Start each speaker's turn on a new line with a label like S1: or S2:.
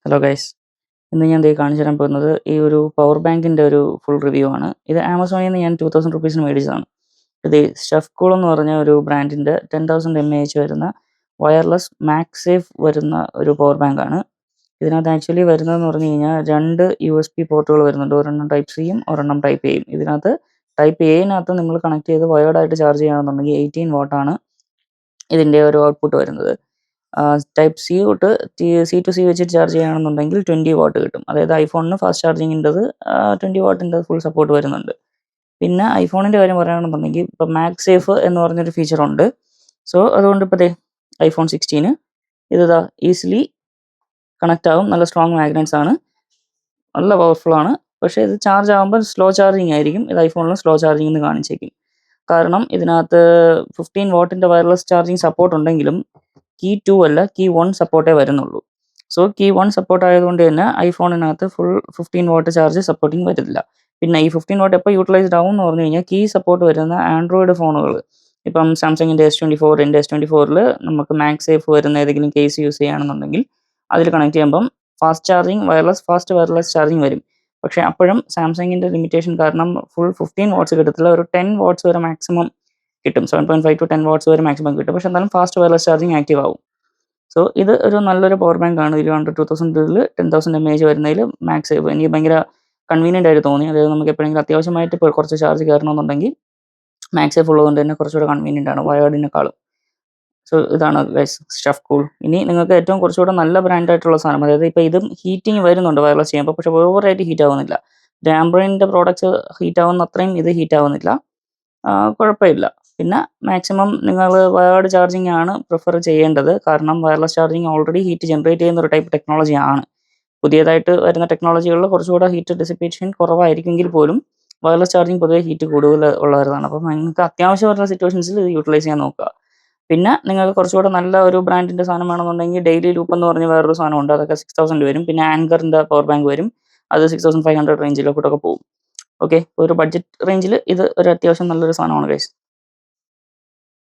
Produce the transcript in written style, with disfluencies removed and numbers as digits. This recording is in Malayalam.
S1: ഹലോ ഗൈസ്, ഇന്ന് ഞാൻ ദേ കാണിച്ചു തരാൻ പോകുന്നത് ഈ ഒരു പവർ ബാങ്കിൻ്റെ ഒരു ഫുൾ റിവ്യൂ ആണ്. ഇത് ആമസോണിൽ നിന്ന് ഞാൻ 2000 റുപ്പീസിന് മേടിച്ചതാണ്. ഇത് ഷെഫ് കൂൾ എന്ന് പറഞ്ഞ ഒരു ബ്രാൻഡിൻ്റെ 10,000 mAh വരുന്ന വയർലെസ് മാക്സ് സേഫ് വരുന്ന ഒരു പവർ ബാങ്കാണ്. ഇതിനകത്ത് ആക്ച്വലി വരുന്നതെന്ന് പറഞ്ഞു കഴിഞ്ഞാൽ 2 USB പോർട്ടുകൾ വരുന്നുണ്ട്. ഒരെണ്ണം ടൈപ്പ് സിയും ഒരെണ്ണം ടൈപ്പ് എയും. ഇതിനകത്ത് ടൈപ്പ് എയിനകത്ത് നിങ്ങൾ കണക്ട് ചെയ്ത് വയേർഡായിട്ട് ചാർജ് ചെയ്യുകയാണെന്നുണ്ടെങ്കിൽ 18 വാട്ടാണ് ഇതിൻ്റെ ഒരു ഔട്ട്പുട്ട് വരുന്നത്. ടൈപ്പ് സി തൊട്ട് സി ടു സി വെച്ചിട്ട് ചാർജ് ചെയ്യുകയാണെന്നുണ്ടെങ്കിൽ 20 വാട്ട് കിട്ടും. അതായത് ഐഫോണിന് ഫാസ്റ്റ് ചാർജിങ്ങിൻ്റെത് 20 വാട്ടിൻ്റെ ഫുൾ സപ്പോർട്ട് വരുന്നുണ്ട്. പിന്നെ ഐഫോണിൻ്റെ കാര്യം പറയുകയാണെന്നുണ്ടെങ്കിൽ ഇപ്പോൾ മാഗ് സേഫ് എന്ന് പറഞ്ഞൊരു ഫീച്ചറുണ്ട്. സോ അതുകൊണ്ട് ഇപ്പോൾ ഐഫോൺ 16 ഇത് ഈസിലി കണക്റ്റ് ആകും. നല്ല സ്ട്രോങ് മാഗ്നറ്റ്സ് ആണ്, നല്ല പവർഫുൾ ആണ്. പക്ഷേ ഇത് ചാർജ് ആകുമ്പോൾ സ്ലോ ചാർജിങ് ആയിരിക്കും. ഇത് ഐഫോണിൽ സ്ലോ ചാർജിങ് എന്ന് കാണിച്ചേക്കും. കാരണം ഇതിനകത്ത് 15 വാട്ടിൻ്റെ വയർലെസ് ചാർജിങ് സപ്പോർട്ട് ഉണ്ടെങ്കിലും കീ 2 അല്ല, കീ 1 സപ്പോർട്ടേ വരുന്നുള്ളൂ. സോ കീ 1 സപ്പോർട്ട് ആയതുകൊണ്ട് തന്നെ ഐഫോണിനകത്ത് ഫുൾ 15 വാട്ട് ചാർജ് സപ്പോർട്ടിങ് വരില്ല. പിന്നെ ഈ 15 വാട്ട് എപ്പോൾ യൂട്ടിലൈസ്ഡ് ആവും എന്ന് പറഞ്ഞു കഴിഞ്ഞാൽ കീ സപ്പോർട്ട് വരുന്ന ആൻഡ്രോയിഡ് ഫോണുകൾ, ഇപ്പം സാംസങ്ങിൻ്റെ S24 S24ൽ നമുക്ക് മാഗ് സേഫ് വരുന്ന ഏതെങ്കിലും കേസ് യൂസ് ചെയ്യുകയാണെന്നുണ്ടെങ്കിൽ അതിൽ കണക്ട് ചെയ്യുമ്പം fast charging fast wireless charging വരും. പക്ഷേ അപ്പോഴും സാംസങ്ങിൻ്റെ ലിമിറ്റേഷൻ കാരണം ഫുൾ 15 വാട്ട്സ് കിട്ടത്തില്ല. ഒരു 10 വാട്ട്സ് വരെ മാക്സിമം കിട്ടും. 7.5 to 10 വാട്ട്സ് വരെ മാക്സിമം കിട്ടും. പക്ഷേ എന്നാലും ഫാസ്റ്റ് വയർലെസ് ചാർജിങ് ആക്റ്റീവ് ആവും. സോ ഇത് ഒരു നല്ലൊരു പവർ ബാങ്ക് ആണ്. 2000 10,000 mAh വരുന്നതിൽ മാക്സ് സേഫ് എനിക്ക് ഭയങ്കര കൺവീനിയൻ്റ് ആയിട്ട് തോന്നി. അതായത് നമുക്ക് എപ്പോഴെങ്കിലും അത്യാവശ്യമായിട്ട് ഇപ്പോൾ കുറച്ച് ചാർജ് കയറണമെന്നുണ്ടെങ്കിൽ മാക്സ് സേഫ് ഉള്ളതുകൊണ്ട് തന്നെ കുറച്ചുകൂടെ കൺവീനിയൻ്റ് ആണ് വയേർഡിനേക്കാളും. സോ ഇതാണ് ഗൈസ് ഷെഫ് കൂൾ. ഇനി നിങ്ങൾക്ക് ഏറ്റവും കുറച്ചുകൂടെ നല്ല ബ്രാൻഡായിട്ടുള്ള സാധനം, അതായത് ഇപ്പോൾ ഇതും ഹീറ്റിംഗ് വരുന്നുണ്ട് വയർലെസ് ചെയ്യുമ്പോൾ, പക്ഷേ ഓവറായിട്ട് ഹീറ്റ് ആവുന്നില്ല. ആംബ്രോയിൻ്റെ പ്രോഡക്റ്റ്സ് ഹീറ്റ് ആവുന്ന അത്രയും ഇത് ഹീറ്റ് ആവുന്നില്ല, കുഴപ്പമില്ല. പിന്നെ മാക്സിമം നിങ്ങൾ വയേർഡ് ചാർജിങ് ആണ് പ്രിഫർ ചെയ്യേണ്ടത്. കാരണം wireless charging already heat generate ചെയ്യുന്ന ഒരു ടൈപ്പ് ടെക്നോളജി ആണ്. പുതിയതായിട്ട് വരുന്ന ടെക്നോളജികളിൽ കുറച്ചുകൂടെ ഹീറ്റ് ഡിസിപ്പേഷൻ കുറവായിരിക്കുമെങ്കിൽ പോലും വയർലെസ് ചാർജിങ് പൊതുവെ ഹീറ്റ് കൂടുതൽ ഉള്ളവരാണ്. അപ്പം നിങ്ങൾക്ക് അത്യാവശ്യം വരുന്ന സിറ്റുവേഷൻസിൽ ഇത് യൂട്ടിലൈസ് ചെയ്യാൻ നോക്കുക. പിന്നെ നിങ്ങൾക്ക് കുറച്ചുകൂടെ നല്ല ഒരു ബ്രാൻഡിൻ്റെ സാധനം വേണമെന്നുണ്ടെങ്കിൽ ഡെയിലി ലൂപ്പ് എന്ന് പറഞ്ഞ വേറൊരു സാധനമുണ്ട്. അതൊക്കെ 6000 വരും. പിന്നെ ആങ്കറിൻ്റെ പവർ ബാങ്ക് വരും. അത് 6500 റേഞ്ചിലോട്ടൊക്കെ പോകും. ഓക്കെ, ഒരു ബഡ്ജറ്റ് റേഞ്ചിൽ ഇത് ഒരു അത്യാവശ്യം നല്ലൊരു സാധനമാണ് ഗൈസ്.